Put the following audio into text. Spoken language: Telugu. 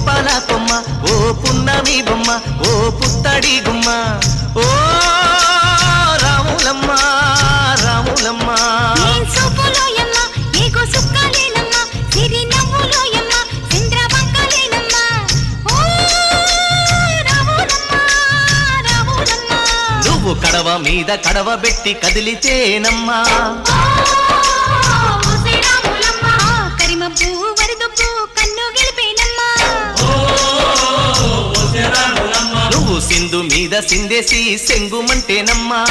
పుష్పాల కొమ్మ ఓ పున్నమి బొమ్మ ఓ పుత్తడి గుమ్మ ఓ రాములమ్మ రాములమ్మ నువ్వు కడవ మీద కడవ పెట్టి కదిలితేనమ్మా నువ్వు సింధు మీద సిందేసి సెంగుమంటేనమ్మా